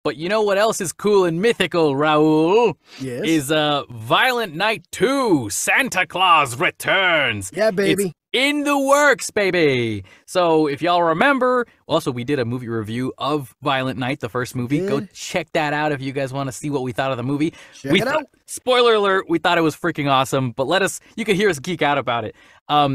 But you know what else is cool and mythical, Raul? Yes. Is Violent Night 2, Santa Claus Returns. Yeah, baby. It's in the works, baby. So if y'all remember, also we did a movie review of Violent Night, the first movie. Go check that out if you guys want to see what we thought of the movie. Check it out. Spoiler alert, we thought it was freaking awesome, but you can hear us geek out about it.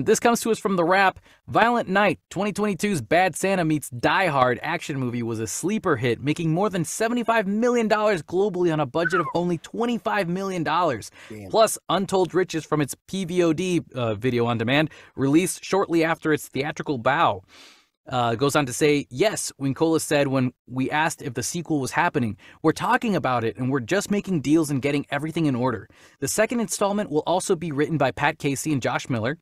This comes to us from The Wrap. Violent Night, 2022's Bad Santa meets Die Hard action movie was a sleeper hit, making more than $75 million globally on a budget of only $25 million. Damn. Plus, untold riches from its PVOD video on demand, released shortly after its theatrical bow. Goes on to say, yes, Wirkola said when we asked if the sequel was happening, we're talking about it and we're just making deals and getting everything in order. The second installment will also be written by Pat Casey and Josh Miller,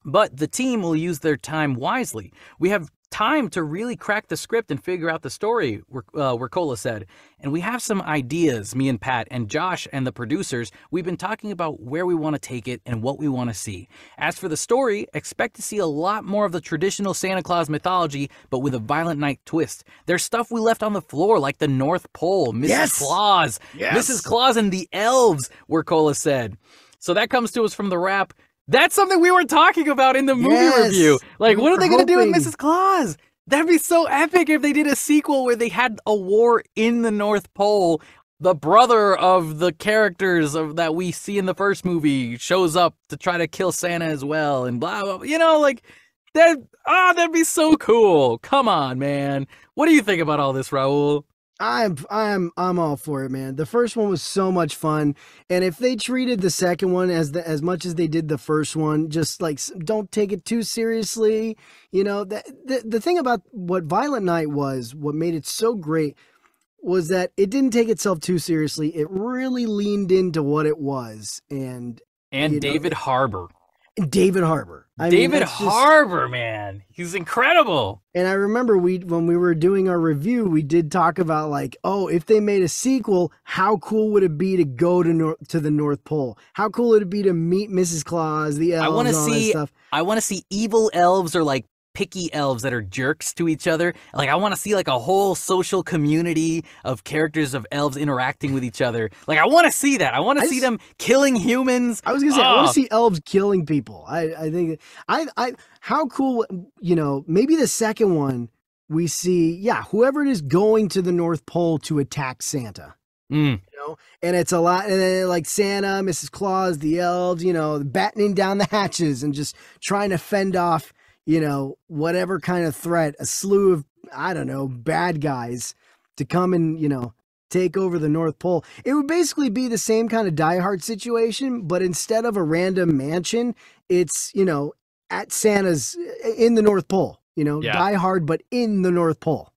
but the team will use their time wisely. We have time to really crack the script and figure out the story, Wirkola said. And we have some ideas, me and Pat and Josh and the producers. We've been talking about where we want to take it and what we want to see. As for the story, expect to see a lot more of the traditional Santa Claus mythology, but with a Violent Night twist. There's stuff we left on the floor, like the North Pole, Mrs. Claus, Mrs. Claus and the elves, Wirkola said. So that comes to us from The Wrap. That's something we were talking about in the movie review. Like, what are they going to do with Mrs. Claus? That'd be so epic if they did a sequel where they had a war in the North Pole. The brother of the characters that we see in the first movie shows up to try to kill Santa as well, and blah, blah, blah. You know, like, that'd be so cool. Come on, man. What do you think about all this, Raul? I'm all for it, man. The first one was so much fun, and if they treated the second one as much as they did the first one, just like don't take it too seriously, you know. The thing about what Violent Night was, what made it so great, was that it didn't take itself too seriously. It really leaned into what it was, and David Harbour. David Harbour. David Harbour, man. He's incredible. And I remember when we were doing our review, we did talk about like, oh, if they made a sequel, how cool would it be to go to the North Pole? How cool would it be to meet Mrs. Claus, the elves, all that stuff? I want to see evil elves or like picky elves that are jerks to each other. Like, I want to see like a whole social community of characters of elves interacting with each other. Like, I want to see that. I want to see them killing humans. I was gonna say, I want to see elves killing people. I think how cool, you know, maybe the second one we see, whoever it is going to the North Pole to attack Santa. You know, and it's a lot, and then like Santa, Mrs. Claus, the elves, you know, battening down the hatches and just trying to fend off, you know, whatever kind of threat, a slew of, I don't know, bad guys to come and, you know, take over the North Pole. It would basically be the same kind of Die Hard situation, but instead of a random mansion, it's, you know, at Santa's in the North Pole, you know, Die Hard, but in the North Pole.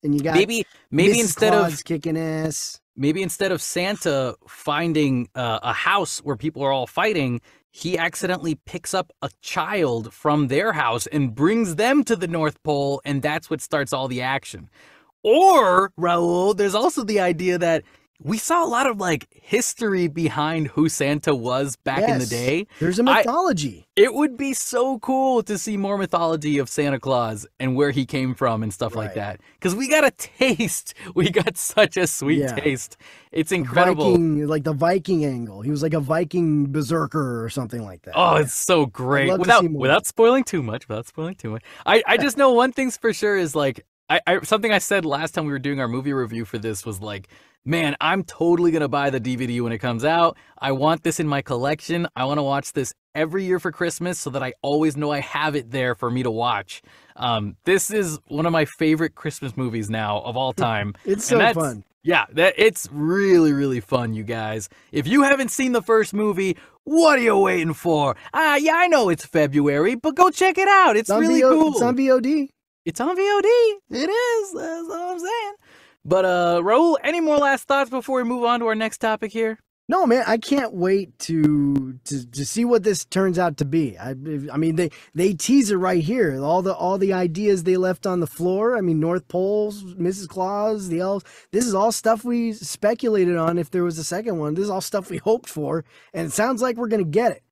And you got maybe Mrs. instead Claus of kicking ass. Maybe instead of Santa finding a house where people are all fighting, he accidentally picks up a child from their house and brings them to the North Pole, and that's what starts all the action. Or, Raul, there's also the idea that we saw a lot of like history behind who Santa was back in the day. There's a mythology. It would be so cool to see more mythology of Santa Claus and where he came from and stuff like that. Because we got a taste. We got such a sweet taste. It's incredible. Like the Viking angle. He was like a Viking berserker or something like that. Oh, it's so great. Without spoiling too much. I just know one thing's for sure is like, something I said last time we were doing our movie review for this was like, man, I'm totally going to buy the DVD when it comes out. I want this in my collection. I want to watch this every year for Christmas so that I always know I have it there for me to watch. This is one of my favorite Christmas movies now of all time. It's so fun. Yeah, it's really, really fun, you guys. If you haven't seen the first movie, what are you waiting for? Yeah, I know it's February, but go check it out. It's really cool. It's on VOD. It's on VOD. It is. That's what I'm saying. But, Raul, any more last thoughts before we move on to our next topic here? No, man, I can't wait to see what this turns out to be. I mean, they tease it right here. All the ideas they left on the floor. I mean, North Poles, Mrs. Claus, the elves. This is all stuff we speculated on if there was a second one. This is all stuff we hoped for, and it sounds like we're gonna get it.